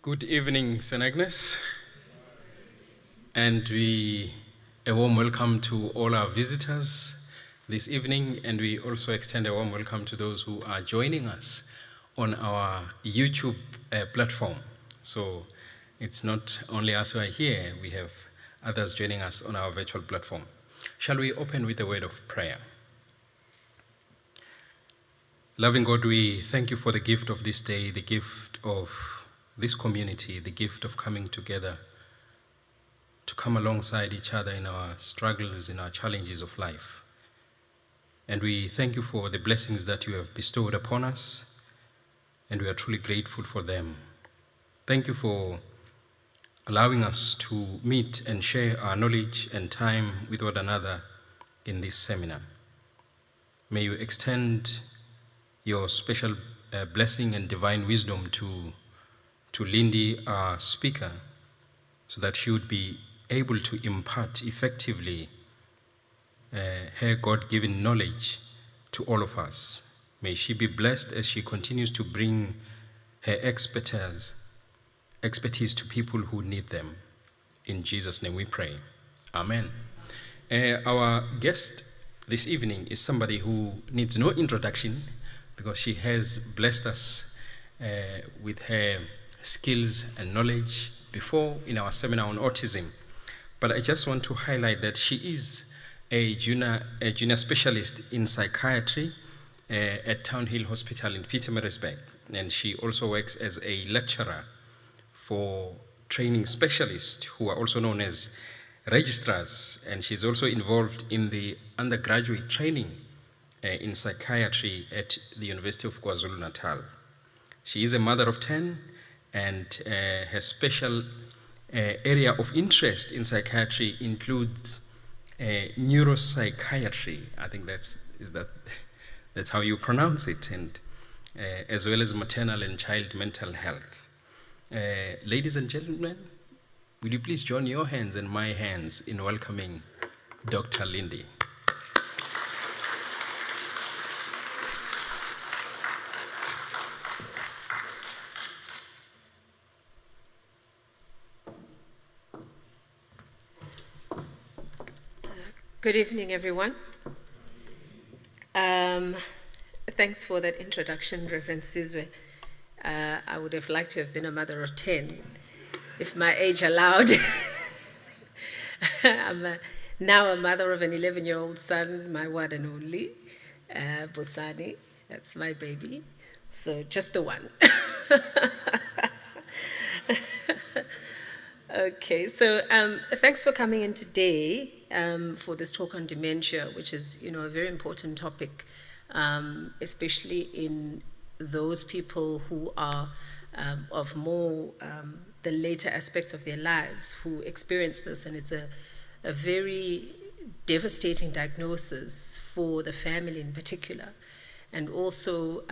Good evening, St. Agnes, and a warm welcome to all our visitors this evening, and we also extend a warm welcome to those who are joining us on our YouTube platform. So it's not only us who are here, we have others joining us on our virtual platform. Shall we open with a word of prayer? Loving God, we thank you for the gift of this day, the gift of this community, the gift of coming together to come alongside each other in our struggles, in our challenges of life. And we thank you for the blessings that you have bestowed upon us, and we are truly grateful for them. Thank you for allowing us to meet and share our knowledge and time with one another in this seminar. May you extend your special blessing and divine wisdom to Lindy, our speaker, so that she would be able to impart effectively her God-given knowledge to all of us. May she be blessed as she continues to bring her expertise to people who need them. In Jesus' name we pray. Amen. Our guest this evening is somebody who needs no introduction because she has blessed us with her skills and knowledge before in our seminar on autism. But I just want to highlight that she is a junior specialist in psychiatry at Town Hill Hospital in Pietermaritzburg, and she also works as a lecturer for training specialists who are also known as registrars, and she's also involved in the undergraduate training in psychiatry at the University of KwaZulu-Natal. She is a mother of 10, and her special area of interest in psychiatry includes neuropsychiatry. I think that's how you pronounce it, and as well as maternal and child mental health. Ladies and gentlemen, will you please join your hands and my hands in welcoming Dr. Lindy. Good evening, everyone. Thanks for that introduction, Reverend Sizwe. I would have liked to have been a mother of 10, if my age allowed. I'm now a mother of an 11-year-old son, my one and only, Bosani. That's my baby. So just the one. Okay, so thanks for coming in today for this talk on dementia, which is, a very important topic, especially in those people who are of more the later aspects of their lives who experience this, and it's a very devastating diagnosis for the family in particular, and also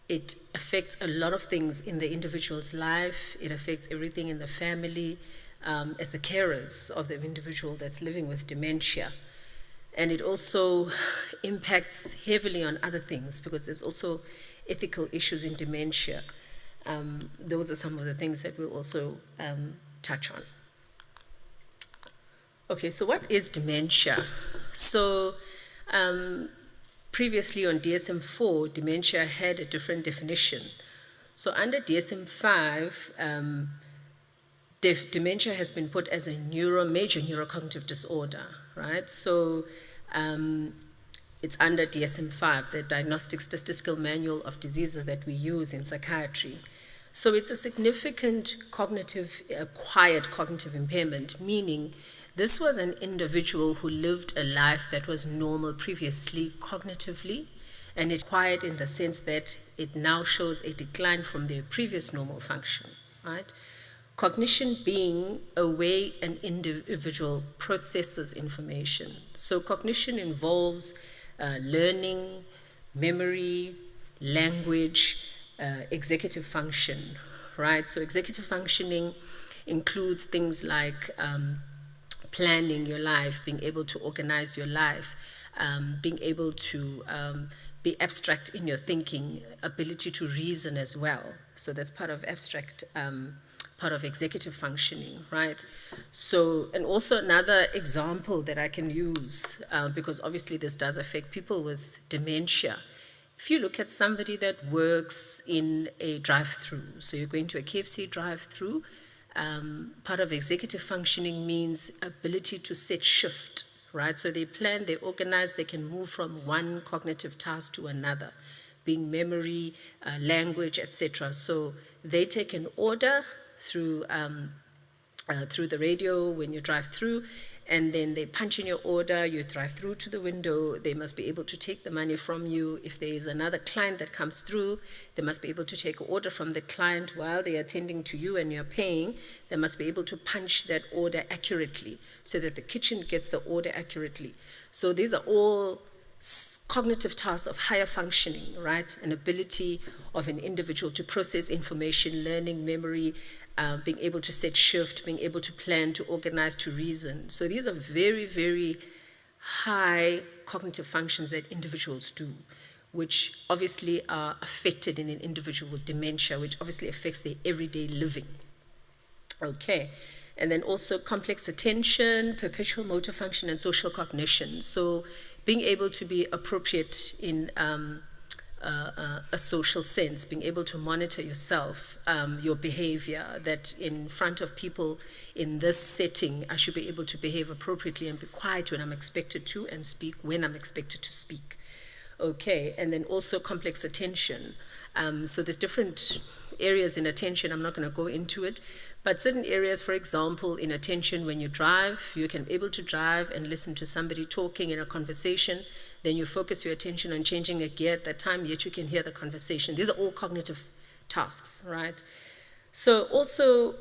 it affects a lot of things in the individual's life. It affects everything in the family as the carers of the individual that's living with dementia. And it also impacts heavily on other things because there's also ethical issues in dementia. Those are some of the things that we'll also touch on. Okay, so what is dementia? So, previously on DSM-4, dementia had a different definition. So under DSM-5, dementia has been put as a major neurocognitive disorder, right? So it's under DSM-5, the Diagnostic Statistical Manual of Diseases that we use in psychiatry. So it's a significant acquired cognitive impairment, meaning this was an individual who lived a life that was normal previously cognitively, and it acquired in the sense that it now shows a decline from their previous normal function, right? Cognition being a way an individual processes information. So cognition involves learning, memory, language, executive function, right? So executive functioning includes things like planning your life, being able to organize your life, being able to be abstract in your thinking, ability to reason as well, So that's part of abstract, part of executive functioning, right? So, and also another example that I can use, because obviously this does affect people with dementia. If you look at somebody that works in a drive-through, so you're going to a KFC drive-through, part of executive functioning means ability to set shift, right? So they plan, they organize, they can move from one cognitive task to another, being memory, language, etc. So they take an order through the radio when you drive through, and then they punch in your order, you drive through to the window, they must be able to take the money from you. If there is another client that comes through, they must be able to take an order from the client while they're attending to you and you're paying. They must be able to punch that order accurately so that the kitchen gets the order accurately. So these are all cognitive tasks of higher functioning, right? An ability of an individual to process information, learning, memory, being able to set shift, being able to plan, to organize, to reason. So these are very, very high cognitive functions that individuals do, which obviously are affected in an individual with dementia, which obviously affects their everyday living. Okay. And then also complex attention, perpetual motor function, and social cognition. So being able to be appropriate in a social sense, being able to monitor yourself, your behavior, that in front of people in this setting, I should be able to behave appropriately and be quiet when I'm expected to and speak when I'm expected to speak. Okay, and then also complex attention. So there's different areas in attention, I'm not going to go into it, but certain areas, for example, in attention, when you drive, you can be able to drive and listen to somebody talking in a conversation, then you focus your attention on changing a gear at that time, yet you can hear the conversation. These are all cognitive tasks, right? So also,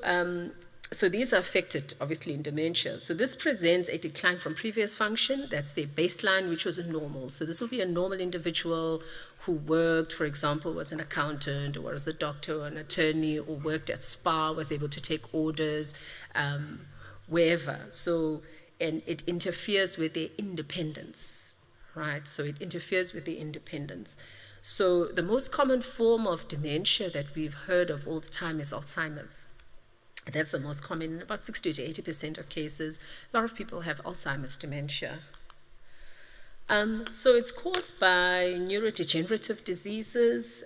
so these are affected, obviously, in dementia. So this presents a decline from previous function. That's their baseline, which was a normal. So this will be a normal individual who worked, for example, was an accountant or was a doctor or an attorney or worked at SPA, was able to take orders, wherever. So, and it interferes with their independence, right? So it interferes with their independence. So the most common form of dementia that we've heard of all the time is Alzheimer's. That's the most common, about 60 to 80% of cases. A lot of people have Alzheimer's dementia. So it's caused by neurodegenerative diseases,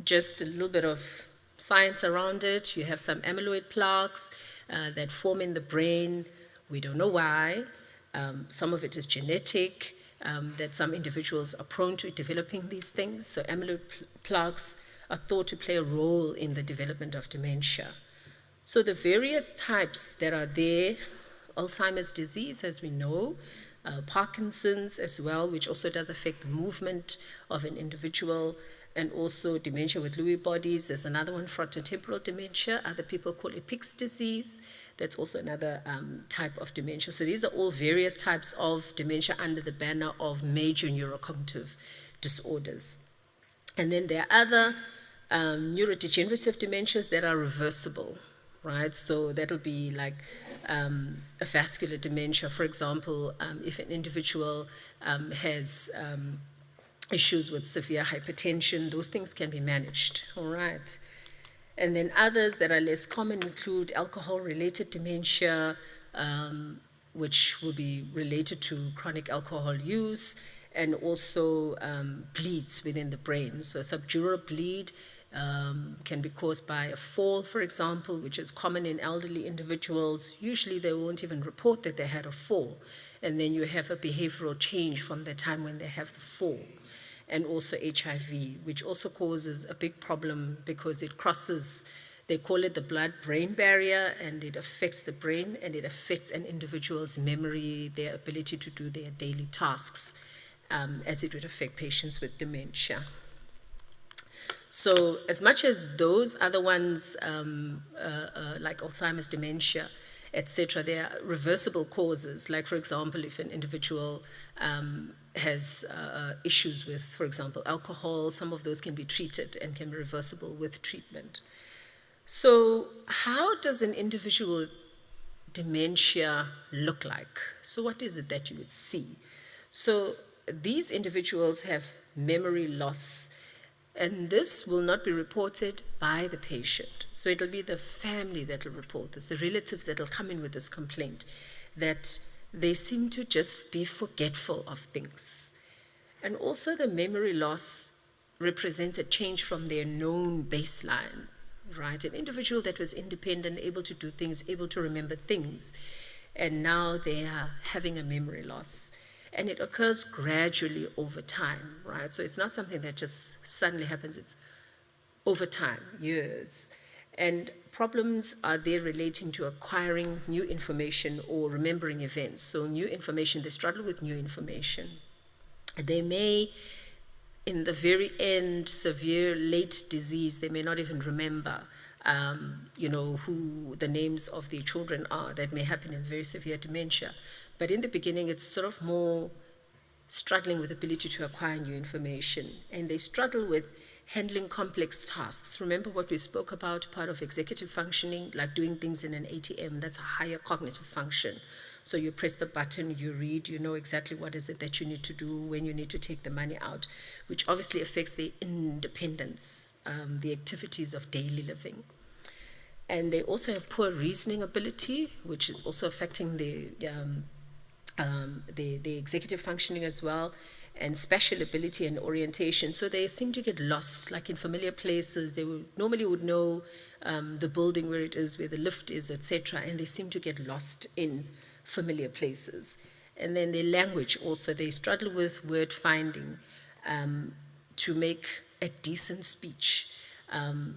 just a little bit of science around it. You have some amyloid plaques that form in the brain. We don't know why. Some of it is genetic, that some individuals are prone to developing these things. So amyloid plaques are thought to play a role in the development of dementia. So the various types that are there, Alzheimer's disease, as we know, Parkinson's as well, which also does affect the movement of an individual, and also dementia with Lewy bodies. There's another one, frontotemporal dementia. Other people call it Pick's disease. That's also another type of dementia. So these are all various types of dementia under the banner of major neurocognitive disorders. And then there are other neurodegenerative dementias that are reversible, right? So that'll be like a vascular dementia, for example, if an individual has issues with severe hypertension, those things can be managed, all right? And then others that are less common include alcohol-related dementia, which will be related to chronic alcohol use, and also bleeds within the brain. So a subdural bleed can be caused by a fall, for example, which is common in elderly individuals. Usually they won't even report that they had a fall. And then you have a behavioral change from the time when they have the fall. And also HIV, which also causes a big problem because it crosses, they call it the blood-brain barrier, and it affects the brain, and it affects an individual's memory, their ability to do their daily tasks, as it would affect patients with dementia. So as much as those other ones, like Alzheimer's dementia, etc., they are reversible causes. Like, for example, if an individual has issues with, for example, alcohol, some of those can be treated and can be reversible with treatment. So how does an individual dementia look like? So what is it that you would see? So these individuals have memory loss, And this will not be reported by the patient. So it'll be the family that will report this, the relatives that will come in with this complaint, that they seem to just be forgetful of things. And also the memory loss represents a change from their known baseline, right? An individual that was independent, able to do things, able to remember things, and now they are having a memory loss. And it occurs gradually over time, right? So it's not something that just suddenly happens, it's over time, years. And problems are there relating to acquiring new information or remembering events. So new information, they struggle with new information. They may, in the very end, severe late disease, they may not even remember who the names of their children are. That may happen in very severe dementia. But in the beginning, it's sort of more struggling with ability to acquire new information. And they struggle with handling complex tasks. Remember what we spoke about, part of executive functioning, like doing things in an ATM, that's a higher cognitive function. So you press the button, you read, you know exactly what is it that you need to do, when you need to take the money out, which obviously affects their independence, the activities of daily living. And they also have poor reasoning ability, which is also affecting the executive functioning as well, and spatial ability and orientation. So they seem to get lost, like in familiar places. They normally would know the building where it is, where the lift is, etc., and they seem to get lost in familiar places. And then their language also, they struggle with word finding to make a decent speech.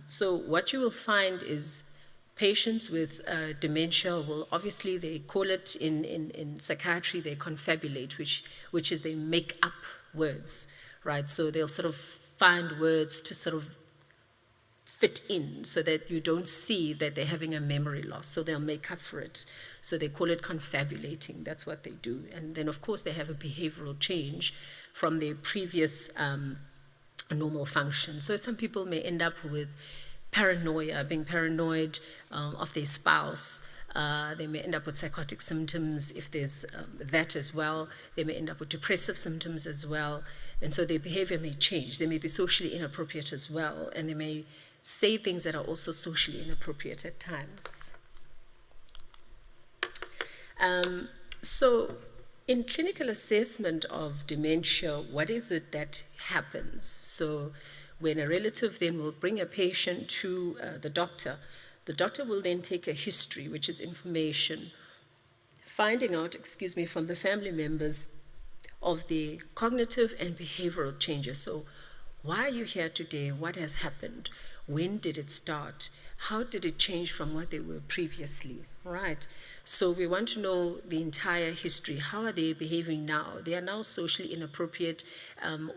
So what you will find is patients with dementia will, obviously they call it in psychiatry, they confabulate, which is they make up words, right? So they'll sort of find words to sort of fit in so that you don't see that they're having a memory loss. So they'll make up for it. So they call it confabulating. That's what they do. And then, of course, they have a behavioral change from their previous normal function. So some people may end up with paranoia, being paranoid of their spouse. They may end up with psychotic symptoms if there's that as well. They may end up with depressive symptoms as well. And so their behavior may change. They may be socially inappropriate as well. And they may say things that are also socially inappropriate at times. So in clinical assessment of dementia, what is it that happens? So when a relative then will bring a patient to the doctor will then take a history, which is information, finding out, from the family members of the cognitive and behavioral changes. So why are you here today? What has happened? When did it start? How did it change from what they were previously, right? So we want to know the entire history. How are they behaving now? They are now socially inappropriate,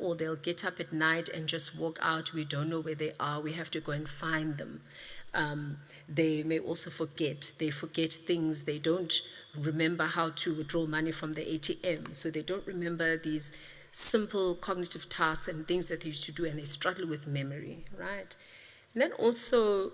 or they'll get up at night and just walk out. We don't know where they are. We have to go and find them. They may also forget. They forget things. They don't remember how to withdraw money from the ATM. So they don't remember these simple cognitive tasks and things that they used to do, and they struggle with memory, right? And then also,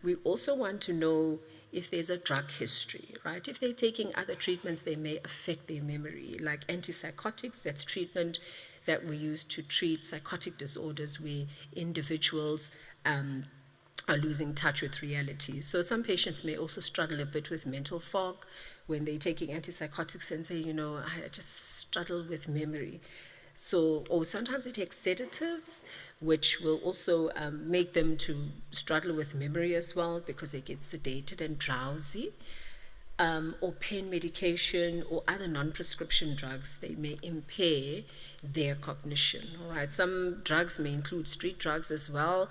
we also want to know if there's a drug history, right? If they're taking other treatments, they may affect their memory, like antipsychotics. That's treatment that we use to treat psychotic disorders where individuals are losing touch with reality. So some patients may also struggle a bit with mental fog when they're taking antipsychotics and say, I just struggle with memory. So, or sometimes they take sedatives, which will also make them to struggle with memory as well because they get sedated and drowsy, or pain medication or other non-prescription drugs. They may impair their cognition, all right? Some drugs may include street drugs as well,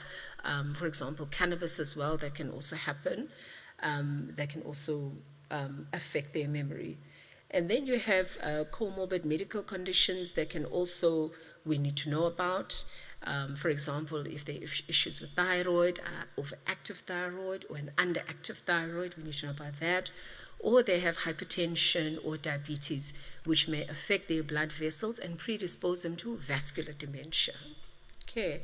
for example, cannabis as well, that can also happen, that can also affect their memory. And then you have comorbid medical conditions that can also, we need to know about. For example, if they have issues with thyroid, overactive thyroid or an underactive thyroid, we need to know about that. Or they have hypertension or diabetes, which may affect their blood vessels and predispose them to vascular dementia. Okay.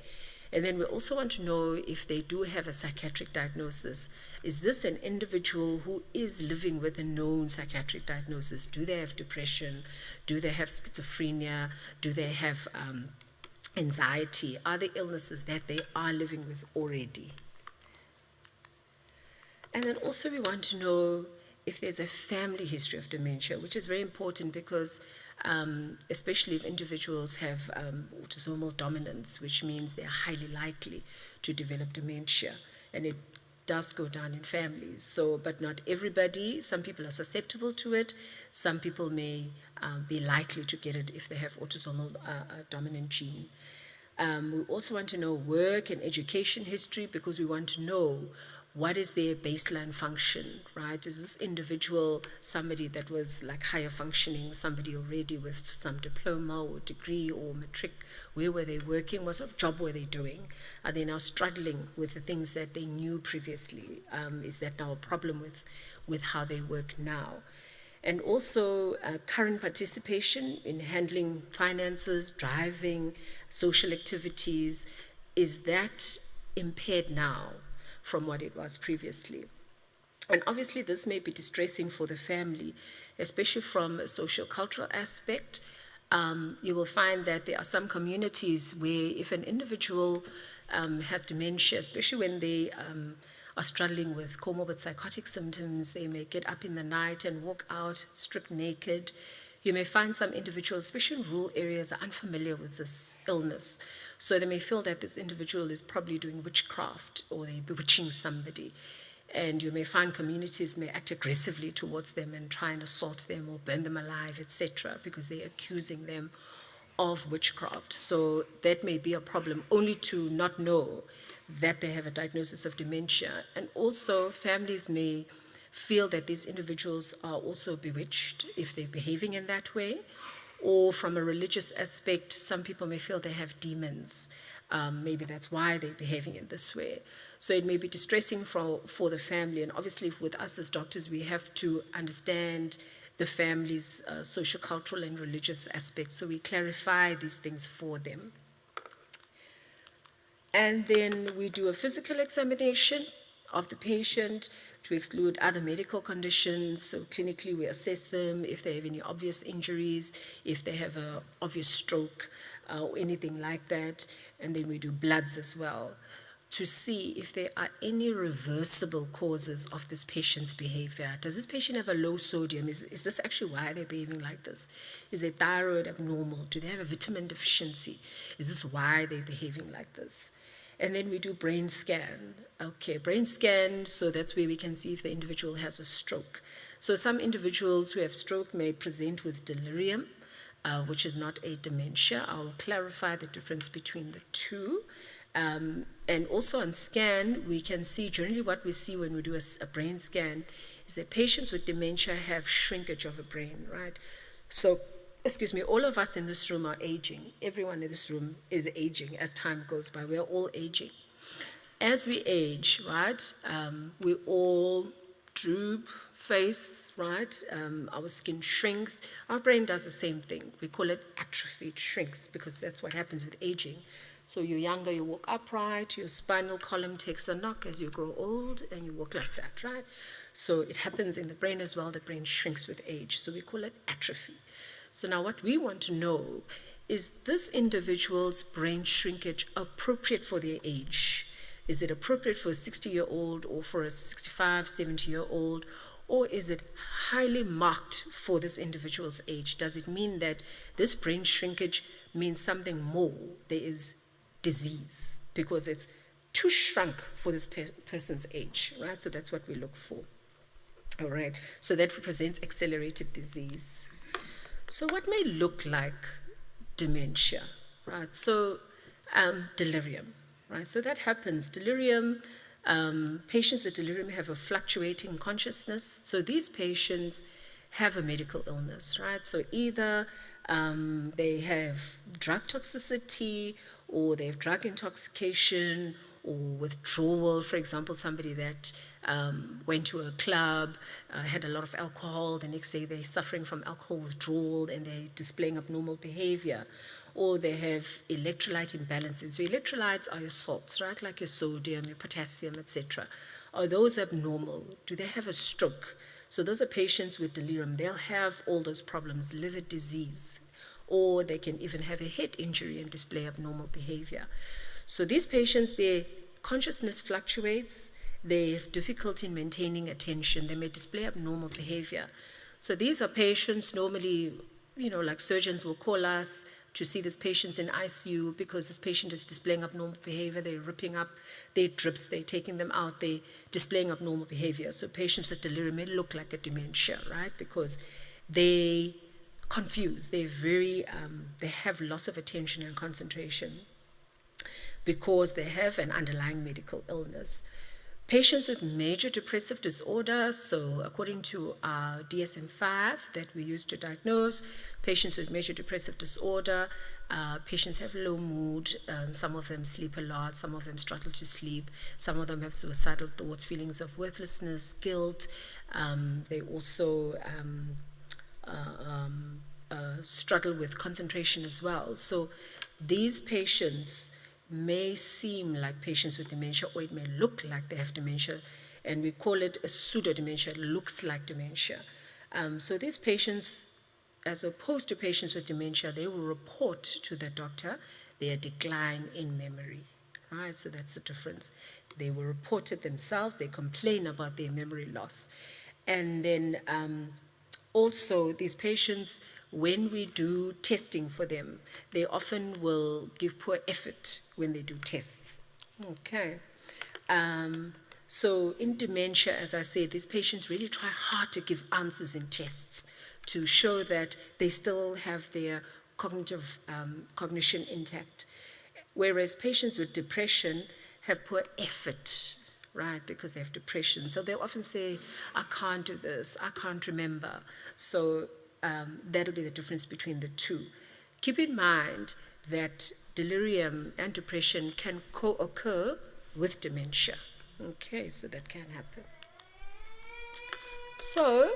And then we also want to know if they do have a psychiatric diagnosis. Is this an individual who is living with a known psychiatric diagnosis? Do they have depression? Do they have schizophrenia? Do they have anxiety are the illnesses that they are living with already. And then also we want to know if there's a family history of dementia, which is very important because especially if individuals have autosomal dominance, which means they're highly likely to develop dementia. And it does go down in families. So, but not everybody. Some people are susceptible to it. Some people may be likely to get it if they have autosomal dominant gene. We also want to know work and education history because we want to know what is their baseline function, right? Is this individual somebody that was like higher functioning, somebody already with some diploma or degree or matric? Where were they working? What sort of job were they doing? Are they now struggling with the things that they knew previously? Is that now a problem with how they work now? And also current participation in handling finances, driving, social activities. Is that impaired now from what it was previously? And obviously this may be distressing for the family, especially from a social cultural aspect. You will find that there are some communities where if an individual has dementia, especially when they are struggling with comorbid psychotic symptoms, they may get up in the night and walk out stripped naked. You may find some individuals, especially in rural areas, are unfamiliar with this illness. So they may feel that this individual is probably doing witchcraft or they're bewitching somebody. And you may find communities may act aggressively towards them and try and assault them or burn them alive, etc., because they're accusing them of witchcraft. So that may be a problem, only to not know that they have a diagnosis of dementia. And also families may feel that these individuals are also bewitched if they're behaving in that way. Or from a religious aspect, some people may feel they have demons. Maybe that's why they're behaving in this way. So it may be distressing for the family. And obviously with us as doctors, we have to understand the family's social, cultural, and religious aspects. So we clarify these things for them. And then we do a physical examination of the patient to exclude other medical conditions. So clinically we assess them if they have any obvious injuries, if they have an obvious stroke or anything like that. And then we do bloods as well to see if there are any reversible causes of this patient's behavior. Does this patient have a low sodium? Is this actually why they're behaving like this? Is their thyroid abnormal? Do they have a vitamin deficiency? Is this why they're behaving like this? And then we do brain scan. Okay, brain scan, so that's where we can see if the individual has a stroke. So some individuals who have stroke may present with delirium, which is not a dementia. I'll clarify the difference between the two. And also on scan, we can see, generally what we see when we do a brain scan is that patients with dementia have shrinkage of the brain, right? So, excuse me, all of us in this room are aging. Everyone in this room is aging as time goes by. We're all aging. As we age, right, we all droop, face, right? Our skin shrinks. Our brain does the same thing. We call it atrophy. It shrinks because that's what happens with aging. So you're younger, you walk upright, your spinal column takes a knock as you grow old, and you walk like that, right? So it happens in the brain as well. The brain shrinks with age. So we call it atrophy. So now what we want to know is this individual's brain shrinkage appropriate for their age? Is it appropriate for a 60-year-old or for a 65, 70-year-old? Or is it highly marked for this individual's age? Does it mean that this brain shrinkage means something more? There is disease because it's too shrunk for this person's age, right? So that's what we look for. All right, so that represents accelerated disease. So what may look like dementia, right? So delirium, right? So that happens. Delirium, patients with delirium have a fluctuating consciousness. So these patients have a medical illness, right? So either they have drug toxicity or they have drug intoxication or withdrawal. For example, somebody that went to a club, had a lot of alcohol, the next day they're suffering from alcohol withdrawal and they're displaying abnormal behavior. Or they have electrolyte imbalances. So electrolytes are your salts, right? Like your sodium, your potassium, etc. Are those abnormal? Do they have a stroke? So those are patients with delirium. They'll have all those problems, liver disease. or they can even have a head injury and display abnormal behavior. So these patients, their consciousness fluctuates, they have difficulty in maintaining attention, they may display abnormal behavior. So these are patients normally, like surgeons will call us to see this patient's in ICU because this patient is displaying abnormal behavior, they're ripping up their drips, they're taking them out, they're displaying abnormal behavior. So patients with delirium may look like a dementia, right? Because they confused, they have loss of attention and concentration because they have an underlying medical illness. Patients with major depressive disorder, so according to our DSM-5 that we use to diagnose, patients with major depressive disorder, patients have low mood, some of them sleep a lot, some of them struggle to sleep, some of them have suicidal thoughts, feelings of worthlessness, guilt. They also struggle with concentration as well. So these patients may seem like patients with dementia, or it may look like they have dementia, and we call it a pseudo-dementia, it looks like dementia. So these patients, as opposed to patients with dementia, they will report to the doctor their decline in memory, right? So that's the difference. They will report it themselves, they complain about their memory loss. And then also these patients, when we do testing for them, they often will give poor effort when they do tests. Okay. So in dementia, as I said, these patients really try hard to give answers in tests to show that they still have their cognition intact. Whereas patients with depression have poor effort, right, because they have depression. So they often say, I can't do this, I can't remember. So that'll be the difference between the two. Keep in mind that delirium and depression can co-occur with dementia. Okay, so that can happen. So,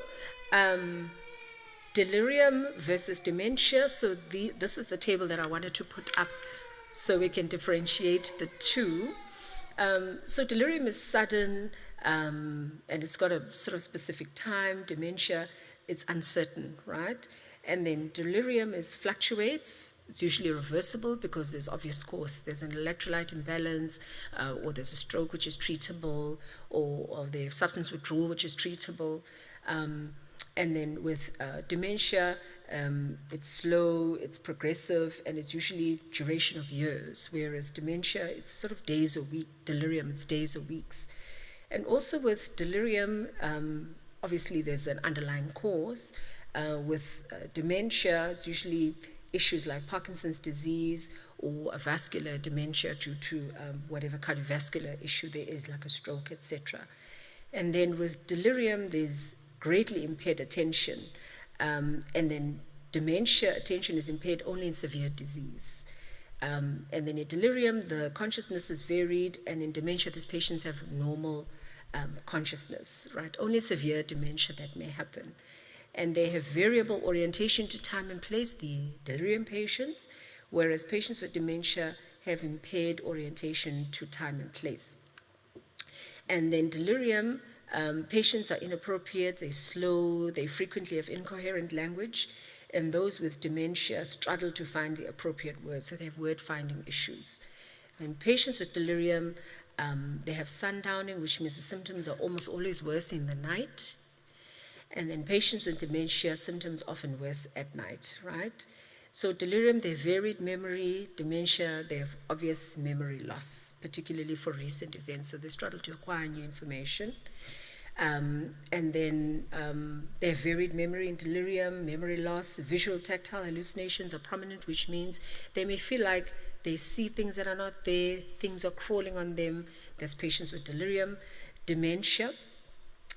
delirium versus dementia. So this is the table that I wanted to put up so we can differentiate the two. So delirium is sudden and it's got a sort of specific time. Dementia, it's uncertain, right? And then delirium fluctuates. It's usually reversible because there's obvious cause. There's an electrolyte imbalance, or there's a stroke which is treatable, or they have substance withdrawal which is treatable. And then with dementia, it's slow, it's progressive, and it's usually duration of years, whereas dementia, it's sort of days or weeks. Delirium, it's days or weeks. And also with delirium, obviously there's an underlying cause. With dementia, it's usually issues like Parkinson's disease or a vascular dementia due to whatever cardiovascular issue there is, like a stroke, etc. And then with delirium, there's greatly impaired attention. And then dementia, attention is impaired only in severe disease. And then in delirium, the consciousness is varied, and in dementia, these patients have normal consciousness, right? Only severe dementia that may happen. And they have variable orientation to time and place, the delirium patients, whereas patients with dementia have impaired orientation to time and place. And then delirium, patients are inappropriate, they're slow, they frequently have incoherent language, and those with dementia struggle to find the appropriate words, so they have word-finding issues. And patients with delirium, they have sundowning, which means the symptoms are almost always worse in the night. And then patients with dementia, symptoms often worse at night, right? So delirium, they have varied memory. Dementia, they have obvious memory loss, particularly for recent events. So they struggle to acquire new information. And then they have varied memory in delirium, memory loss. Visual tactile hallucinations are prominent, which means they may feel like they see things that are not there, things are crawling on them. That's patients with delirium. Dementia,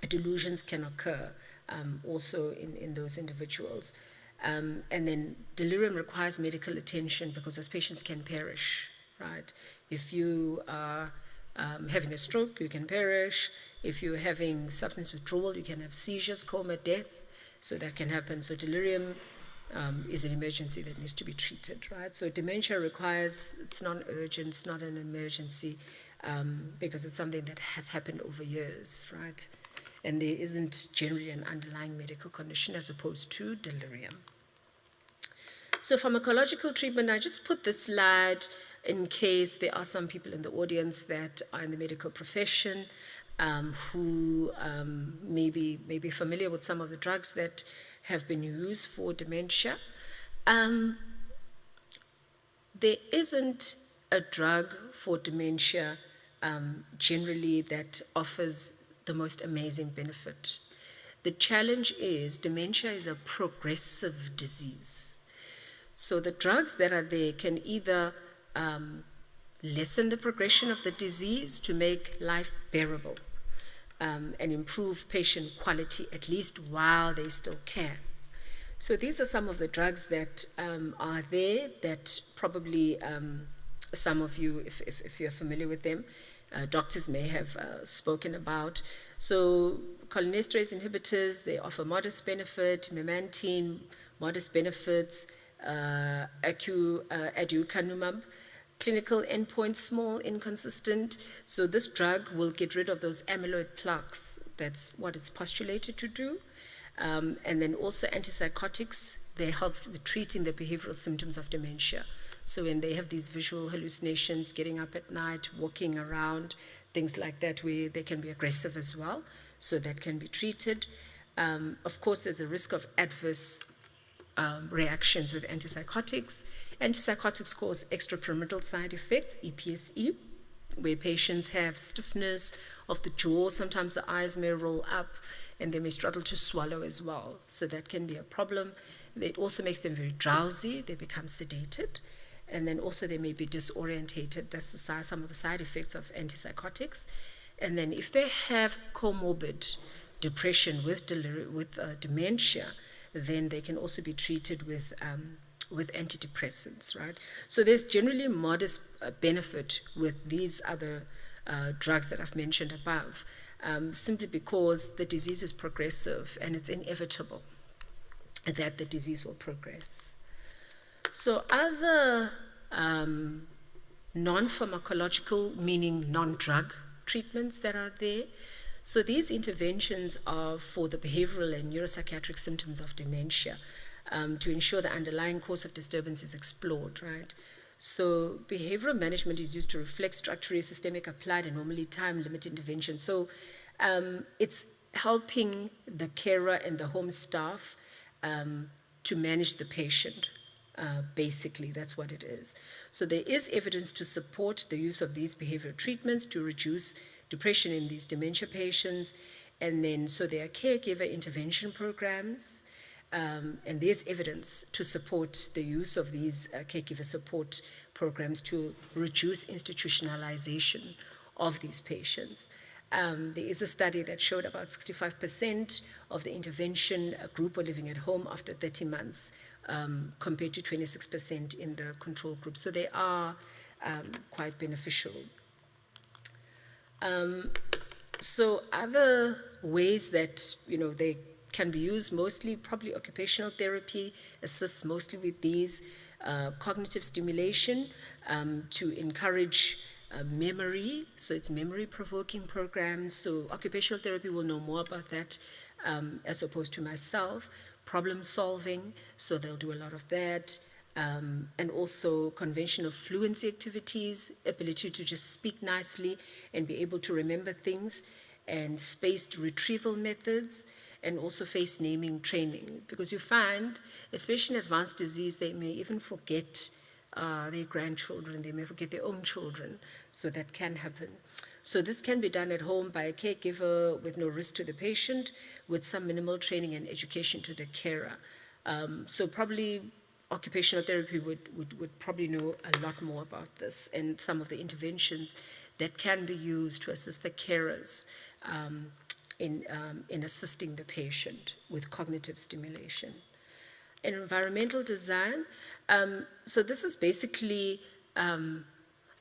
delusions can occur. Also in those individuals. And then delirium requires medical attention because those patients can perish, right? If you are having a stroke, you can perish. If you're having substance withdrawal, you can have seizures, coma, death. So that can happen. So delirium is an emergency that needs to be treated, right? So dementia requires, it's non-urgent, it's not an emergency because it's something that has happened over years, right? And there isn't generally an underlying medical condition as opposed to delirium. So pharmacological treatment, I just put this slide in case there are some people in the audience that are in the medical profession who may be familiar with some of the drugs that have been used for dementia. There isn't a drug for dementia generally that offers the most amazing benefit. The challenge is dementia is a progressive disease. So the drugs that are there can either lessen the progression of the disease to make life bearable and improve patient quality, at least while they still can. So these are some of the drugs that are there that probably some of you, if you're familiar with them, doctors may have spoken about. So cholinesterase inhibitors, they offer modest benefit, memantine, modest benefits, aducanumab, clinical endpoint small, inconsistent. So this drug will get rid of those amyloid plaques. That's what it's postulated to do. And then also antipsychotics, they help with treating the behavioral symptoms of dementia. So when they have these visual hallucinations, getting up at night, walking around, things like that, where they can be aggressive as well, so that can be treated. Of course, there's a risk of adverse reactions with antipsychotics. Antipsychotics cause extrapyramidal side effects, EPSE, where patients have stiffness of the jaw, sometimes the eyes may roll up, and they may struggle to swallow as well. So that can be a problem. It also makes them very drowsy, they become sedated, and then also they may be disorientated. That's some of the side effects of antipsychotics. And then if they have comorbid depression with dementia, then they can also be treated with antidepressants, right? So there's generally modest benefit with these other drugs that I've mentioned above, simply because the disease is progressive and it's inevitable that the disease will progress. So other non-pharmacological, meaning non-drug treatments that are there. So these interventions are for the behavioral and neuropsychiatric symptoms of dementia to ensure the underlying cause of disturbance is explored, right? So behavioral management is used to reflect structurally systemic applied and normally time-limited intervention. So it's helping the carer and the home staff to manage the patient. Basically, that's what it is. So there is evidence to support the use of these behavioral treatments to reduce depression in these dementia patients. And then, so there are caregiver intervention programs, and there's evidence to support the use of these caregiver support programs to reduce institutionalization of these patients. There is a study that showed about 65% of the intervention group were living at home after 30 months, compared to 26% in the control group. So they are quite beneficial. So other ways that, they can be used, mostly probably occupational therapy assists mostly with these, cognitive stimulation to encourage memory, so it's memory-provoking programs. So occupational therapy will know more about that as opposed to myself. Problem solving, so they'll do a lot of that. And also conventional fluency activities, ability to just speak nicely and be able to remember things, and spaced retrieval methods, and also face naming training. Because you find, especially in advanced disease, they may even forget their grandchildren, they may forget their own children, so that can happen. So this can be done at home by a caregiver with no risk to the patient, with some minimal training and education to the carer. So probably occupational therapy would probably know a lot more about this and some of the interventions that can be used to assist the carers in assisting the patient with cognitive stimulation. And environmental design, so this is basically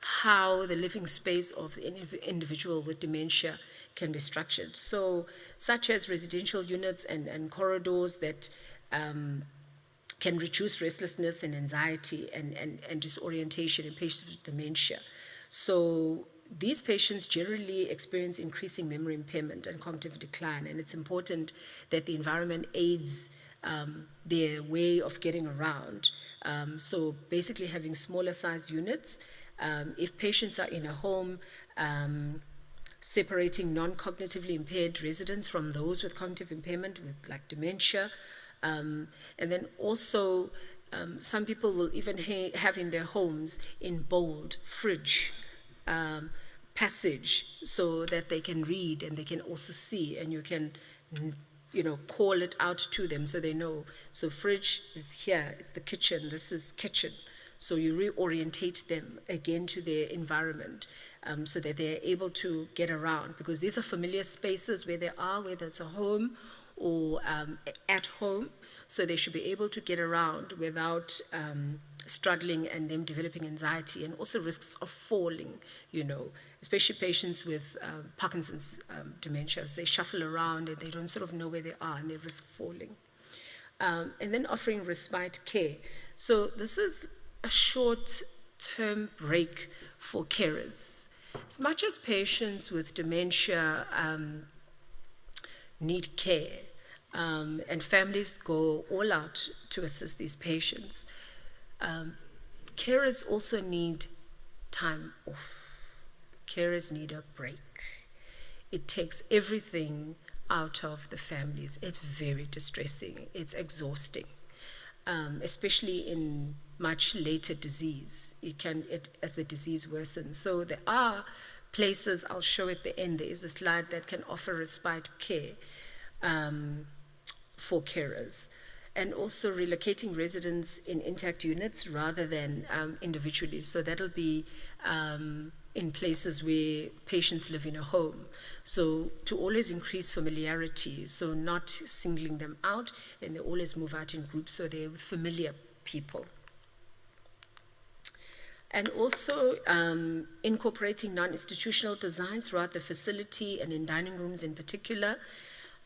how the living space of the individual with dementia can be structured. So, such as residential units and corridors that can reduce restlessness and anxiety and disorientation in patients with dementia. So, these patients generally experience increasing memory impairment and cognitive decline, and it's important that the environment aids their way of getting around So basically having smaller size units. If patients are in a home, separating non-cognitively impaired residents from those with cognitive impairment, with like dementia. And then also, some people will even have in their homes in bold, fridge, passage, so that they can read and they can also see, and you can, call it out to them so they know. So fridge is here, it's the kitchen, this is kitchen. So you reorientate them again to their environment, so that they're able to get around, because these are familiar spaces where they are, whether it's a home or at home. So they should be able to get around without struggling and them developing anxiety, and also risks of falling, especially patients with Parkinson's dementias. They shuffle around and they don't sort of know where they are and they risk falling. And then offering respite care. So this is a short-term break for carers. As much as patients with dementia need care, and families go all out to assist these patients, carers also need time off. Carers need a break. It takes everything out of the families. It's very distressing. It's exhausting, especially in much later disease. As the disease worsens. So there are places, I'll show at the end, there is a slide that can offer respite care for carers, and also relocating residents in intact units rather than individually. So that'll be in places where patients live in a home. So to always increase familiarity, so not singling them out, and they always move out in groups so they're with familiar people. And also incorporating non-institutional design throughout the facility and in dining rooms in particular.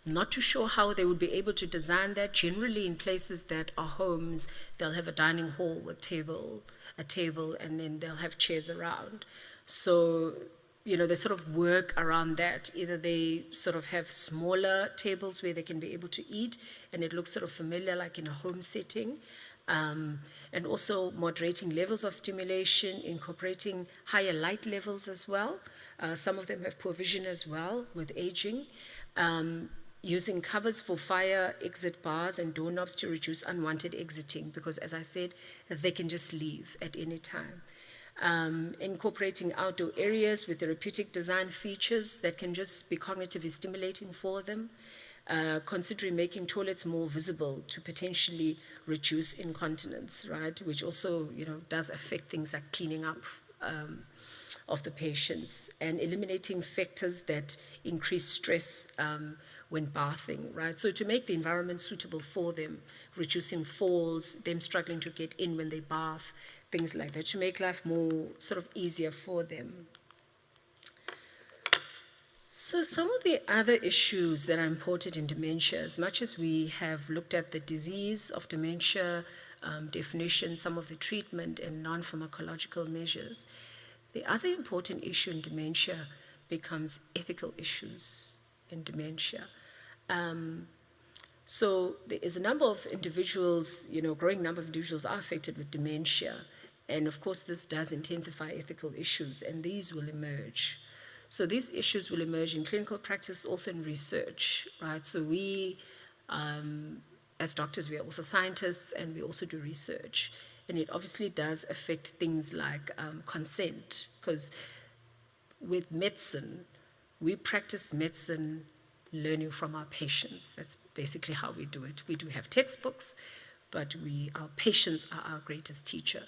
Not too sure how they would be able to design that. Generally in places that are homes, they'll have a dining hall with a table, and then they'll have chairs around. So, they sort of work around that. Either they sort of have smaller tables where they can be able to eat, and it looks sort of familiar like in a home setting. And also moderating levels of stimulation, incorporating higher light levels as well. Some of them have poor vision as well with aging. Using covers for fire exit bars and doorknobs to reduce unwanted exiting, because as I said, they can just leave at any time. Incorporating outdoor areas with therapeutic design features that can just be cognitively stimulating for them. Considering making toilets more visible to potentially reduce incontinence, right? Which also, does affect things like cleaning up of the patients, and eliminating factors that increase stress when bathing, right? So to make the environment suitable for them, reducing falls, them struggling to get in when they bath, things like that, to make life more sort of easier for them. So some of the other issues that are important in dementia, as much as we have looked at the disease of dementia, definition, some of the treatment and non-pharmacological measures, the other important issue in dementia becomes ethical issues in dementia. So there is a number of individuals, growing number of individuals are affected with dementia. And of course, this does intensify ethical issues, and these will emerge. So these issues will emerge in clinical practice, also in research, right? So we, as doctors, we are also scientists, and we also do research. And it obviously does affect things like consent, because with medicine, we practice medicine learning from our patients. That's basically how we do it. We do have textbooks, but our patients are our greatest teacher.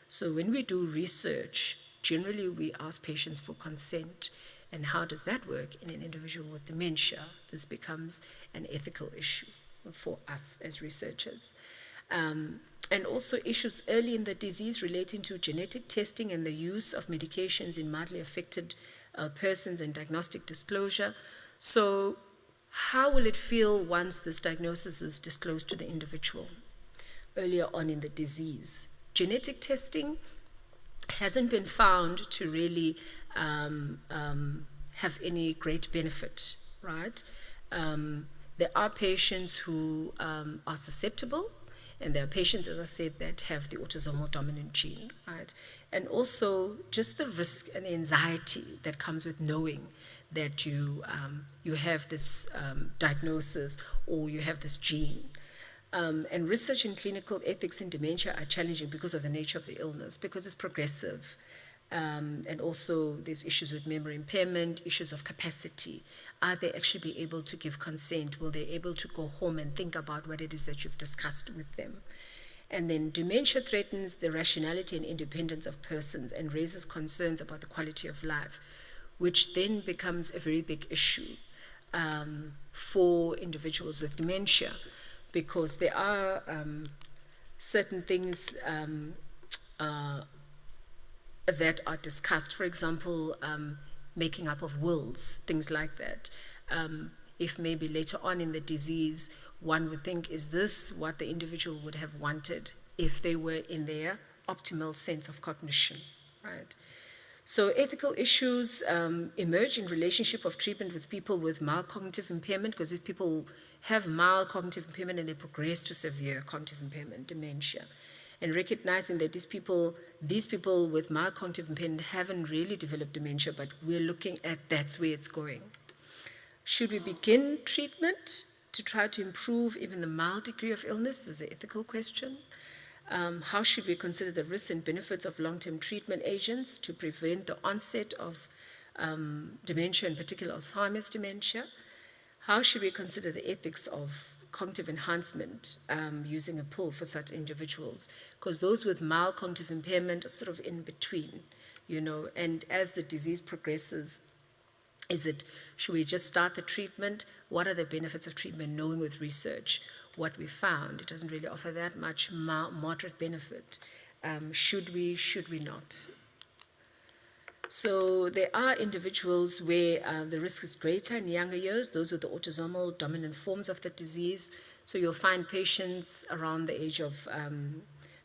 So when we do research, generally we ask patients for consent. And how does that work in an individual with dementia? This becomes an ethical issue for us as researchers. And also issues early in the disease relating to genetic testing and the use of medications in mildly affected persons and diagnostic disclosure. So how will it feel once this diagnosis is disclosed to the individual earlier on in the disease? Genetic testing hasn't been found to really have any great benefit, right? There are patients who are susceptible, And there are patients, as I said, that have the autosomal dominant gene, right? And also just the risk and the anxiety that comes with knowing that you have this diagnosis or you have this gene. And research in clinical ethics in dementia are challenging because of the nature of the illness, because it's progressive. And also there's issues with memory impairment, issues of capacity. Are they actually be able to give consent? Will they be able to go home and think about what it is that you've discussed with them? And then dementia threatens the rationality and independence of persons and raises concerns about the quality of life, which then becomes a very big issue for individuals with dementia, because there are certain things that are discussed. For example, making up of wills, things like that. If maybe later on in the disease, one would think, is this what the individual would have wanted if they were in their optimal sense of cognition, right? So ethical issues emerge in relationship of treatment with people with mild cognitive impairment, because if people have mild cognitive impairment and they progress to severe cognitive impairment, dementia, and recognizing that these people with mild cognitive impairment haven't really developed dementia, but we're looking at that's where it's going. Should we begin treatment to try to improve even the mild degree of illness? This is an ethical question. How should we consider the risks and benefits of long-term treatment agents to prevent the onset of dementia, in particular Alzheimer's dementia? How should we consider the ethics of cognitive enhancement using a pill for such individuals? Because those with mild cognitive impairment are sort of in between, and as the disease progresses, should we just start the treatment? What are the benefits of treatment, knowing with research what we found? It doesn't really offer that much moderate benefit. Should we not? So there are individuals where the risk is greater in younger years, those with the autosomal dominant forms of the disease. So you'll find patients around the age of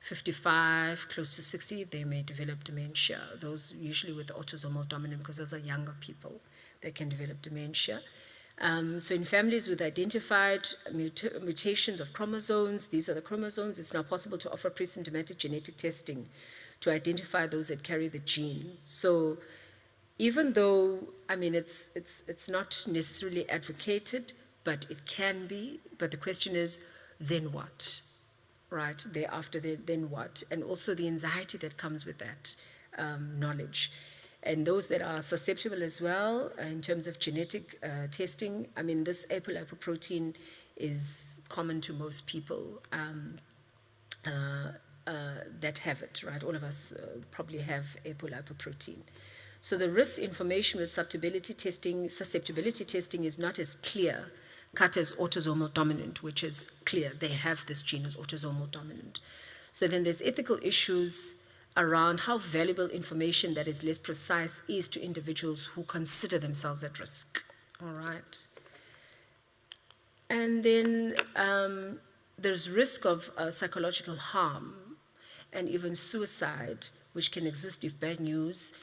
55, close to 60, they may develop dementia. Those usually with autosomal dominant, because those are younger people that can develop dementia. So in families with identified mutations of chromosomes, these are the chromosomes, it's now possible to offer pre-symptomatic genetic testing to identify those that carry the gene. So even though, it's not necessarily advocated, but it can be, but the question is, then what? Right, thereafter, then what? And also the anxiety that comes with that knowledge. And those that are susceptible as well, in terms of genetic testing, this apolipoprotein is common to most people that have it, right? All of us probably have apolipoprotein. So the risk information with susceptibility testing is not as clear cut as autosomal dominant, which is clear. They have this gene as autosomal dominant. So then there's ethical issues around how valuable information that is less precise is to individuals who consider themselves at risk, all right? And then there's risk of psychological harm and even suicide, which can exist if bad news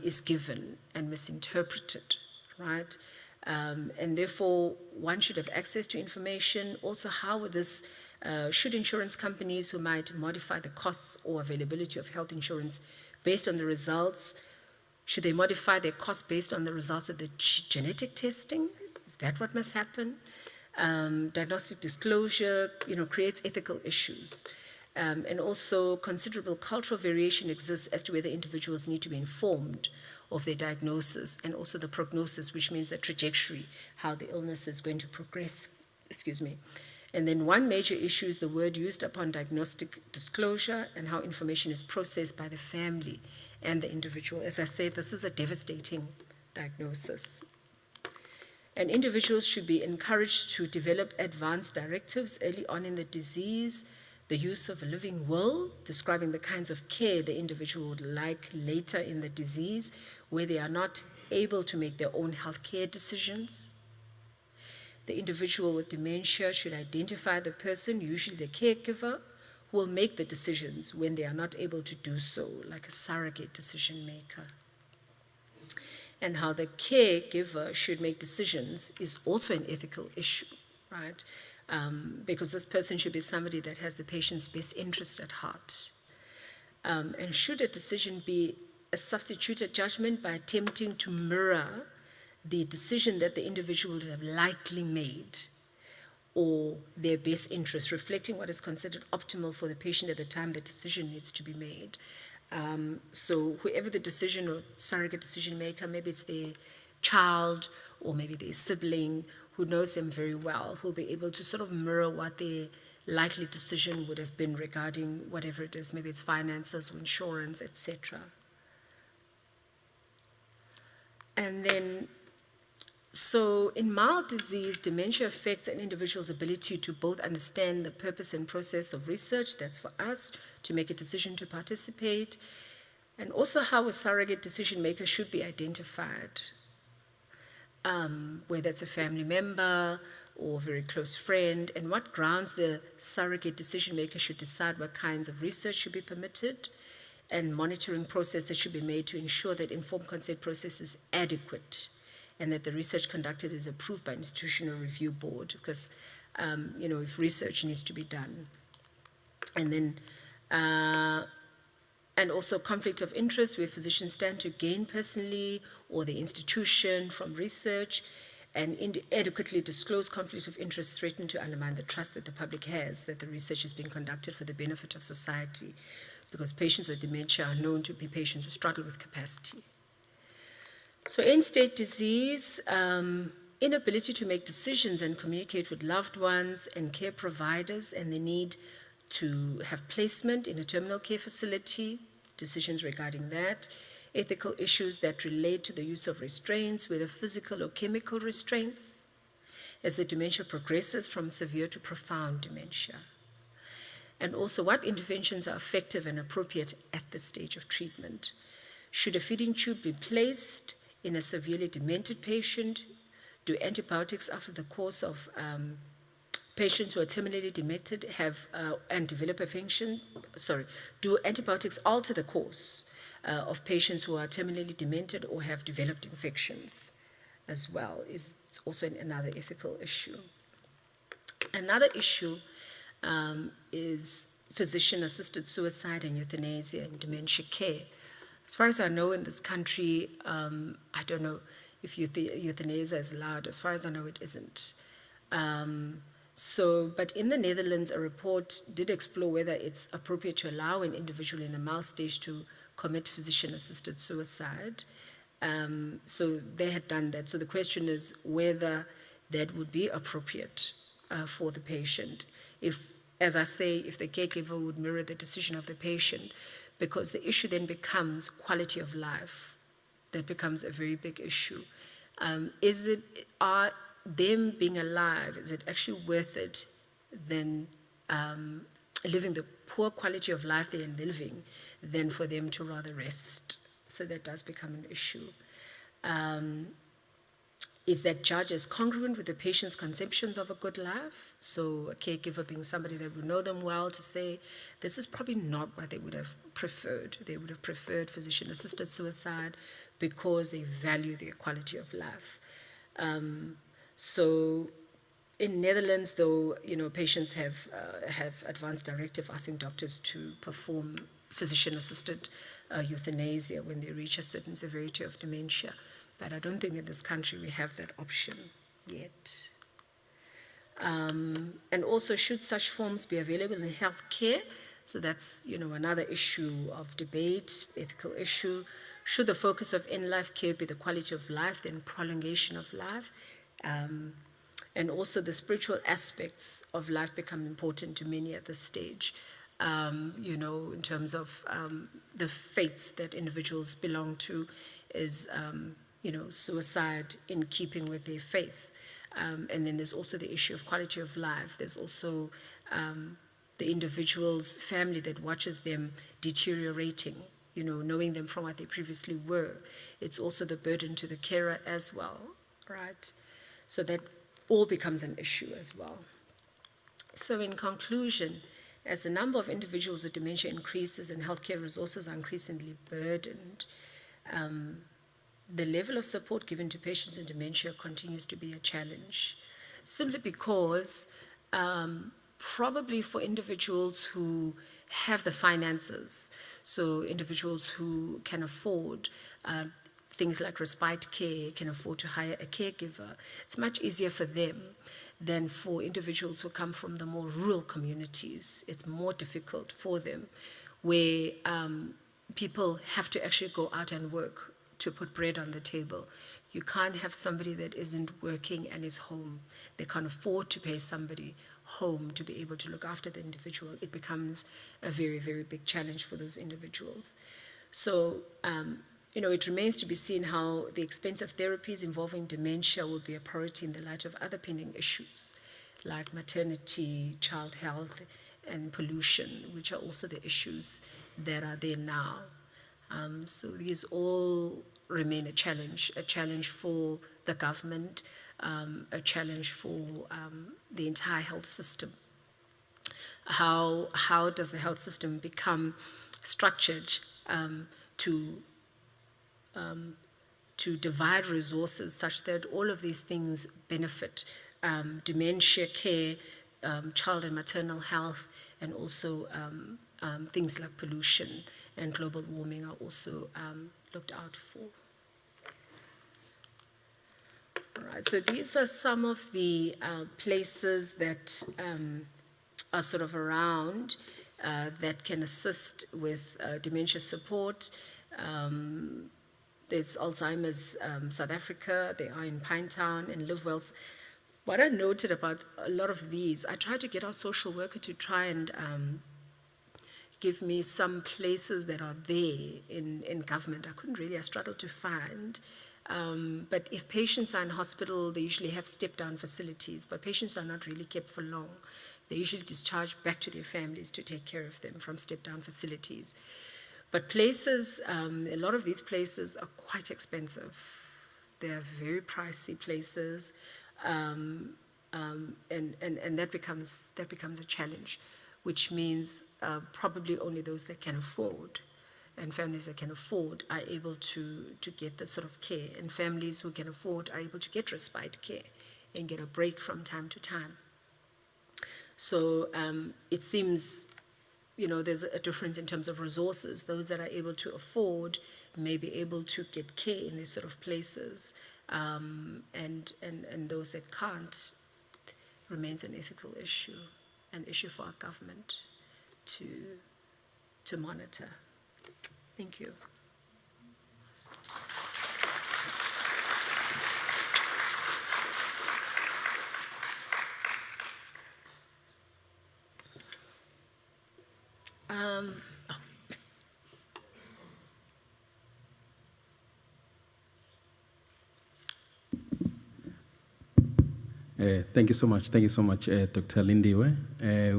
is given and misinterpreted, right? And therefore, one should have access to information. Also, how this should insurance companies who might modify the costs or availability of health insurance based on the results, should they modify their costs based on the results of the genetic testing? Is that what must happen? Diagnostic disclosure, creates ethical issues. And also considerable cultural variation exists as to whether individuals need to be informed of their diagnosis and also the prognosis, which means the trajectory, how the illness is going to progress, And then one major issue is the word used upon diagnostic disclosure and how information is processed by the family and the individual. As I said, this is a devastating diagnosis. And individuals should be encouraged to develop advanced directives early on in the disease, the use of a living will, describing the kinds of care the individual would like later in the disease, where they are not able to make their own healthcare decisions. The individual with dementia should identify the person, usually the caregiver, who will make the decisions when they are not able to do so, like a surrogate decision maker. And how the caregiver should make decisions is also an ethical issue, right? because this person should be somebody that has the patient's best interest at heart. And should a decision be a substituted judgment by attempting to mirror the decision that the individual would have likely made, or their best interest, reflecting what is considered optimal for the patient at the time the decision needs to be made. So whoever the decision or surrogate decision maker, maybe it's their child or maybe their sibling who knows them very well, who'll be able to sort of mirror what their likely decision would have been regarding whatever it is, maybe it's finances or insurance, etc. And then, so in mild disease, dementia affects an individual's ability to both understand the purpose and process of research, that's for us, to make a decision to participate, and also how a surrogate decision maker should be identified, whether it's a family member or a very close friend, and what grounds the surrogate decision maker should decide what kinds of research should be permitted, and monitoring process that should be made to ensure that informed consent process is adequate and that the research conducted is approved by institutional review board, because if research needs to be done. And then and also conflict of interest, where physicians stand to gain personally or the institution from research, and inadequately disclose conflict of interest threaten to undermine the trust that the public has that the research is being conducted for the benefit of society, because patients with dementia are known to be patients who struggle with capacity. So end-stage disease, inability to make decisions and communicate with loved ones and care providers, and the need to have placement in a terminal care facility, decisions regarding that, ethical issues that relate to the use of restraints, whether physical or chemical restraints, as the dementia progresses from severe to profound dementia. And also what interventions are effective and appropriate at this stage of treatment. Should a feeding tube be placed in a severely demented patient? Do antibiotics after the course of patients who are terminally demented have and develop a function? Do antibiotics alter the course of patients who are terminally demented or have developed infections as well? It's also another ethical issue. Another issue is physician-assisted suicide and euthanasia in dementia care. As far as I know in this country, I don't know if euthanasia is allowed. As far as I know, it isn't. But in the Netherlands, a report did explore whether it's appropriate to allow an individual in a mild stage to commit physician-assisted suicide. So they had done that. So the question is whether that would be appropriate for the patient. If, as I say, if the caregiver would mirror the decision of the patient, because the issue then becomes quality of life. That becomes a very big issue. Are them being alive, is it actually worth it than living the poor quality of life they're living than for them to rather rest? So that does become an issue. Is that judged as congruent with the patient's conceptions of a good life? So a caregiver being somebody that would know them well to say, this is probably not what they would have preferred. They would have preferred physician-assisted suicide because they value their quality of life. So in Netherlands, though, patients have advanced directive asking doctors to perform physician-assisted euthanasia when they reach a certain severity of dementia. But I don't think in this country we have that option yet. And also, should such forms be available in health care? So that's, another issue of debate, ethical issue. Should the focus of in-life care be the quality of life, then prolongation of life? And also the spiritual aspects of life become important to many at this stage, in terms of the faiths that individuals belong to is, suicide in keeping with their faith. And then there's also the issue of quality of life. There's also the individual's family that watches them deteriorating, knowing them from what they previously were. It's also the burden to the carer as well, right? So that all becomes an issue as well. So in conclusion, as the number of individuals with dementia increases and healthcare resources are increasingly burdened, the level of support given to patients with dementia continues to be a challenge, simply because probably for individuals who have the finances, so individuals who can afford things like respite care, can afford to hire a caregiver, it's much easier for them than for individuals who come from the more rural communities. It's more difficult for them, where people have to actually go out and work to put bread on the table. You can't have somebody that isn't working and is home. They can't afford to pay somebody home to be able to look after the individual. It becomes a very, very big challenge for those individuals. So, it remains to be seen how the expensive therapies involving dementia will be a priority in the light of other pending issues like maternity, child health, and pollution, which are also the issues that are there now. So these all remain a challenge for the government, a challenge for the entire health system. How does the health system become structured to divide resources such that all of these things benefit dementia care, child and maternal health, and also things like pollution and global warming are also looked out for. All right, so these are some of the places that are sort of around that can assist with dementia support. There's Alzheimer's South Africa, they are in Pinetown and Livewells. What I noted about a lot of these, I tried to get our social worker to try and give me some places that are there in government. I couldn't really, I struggled to find. But if patients are in hospital, they usually have step-down facilities, but patients are not really kept for long. They usually discharged back to their families to take care of them from step-down facilities. But places, a lot of these places are quite expensive. They are very pricey places, and that becomes a challenge, which means probably only those that can afford and families that can afford are able to get this sort of care, and families who can afford are able to get respite care and get a break from time to time. So it seems, there's a difference in terms of resources. Those that are able to afford may be able to get care in these sort of places, and those that can't remains an ethical issue, an issue for our government to monitor. Thank you. Thank you so much. Thank you so much, Dr. Lindiwe.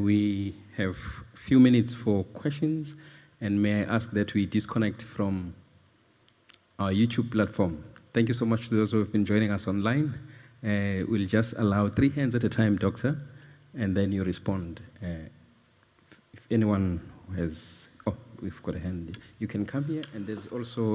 We have a few minutes for questions, and may I ask that we disconnect from our YouTube platform. Thank you so much to those who have been joining us online. We'll just allow 3 hands at a time, Doctor, and then you respond. If anyone has, we've got a hand. You can come here, and there's also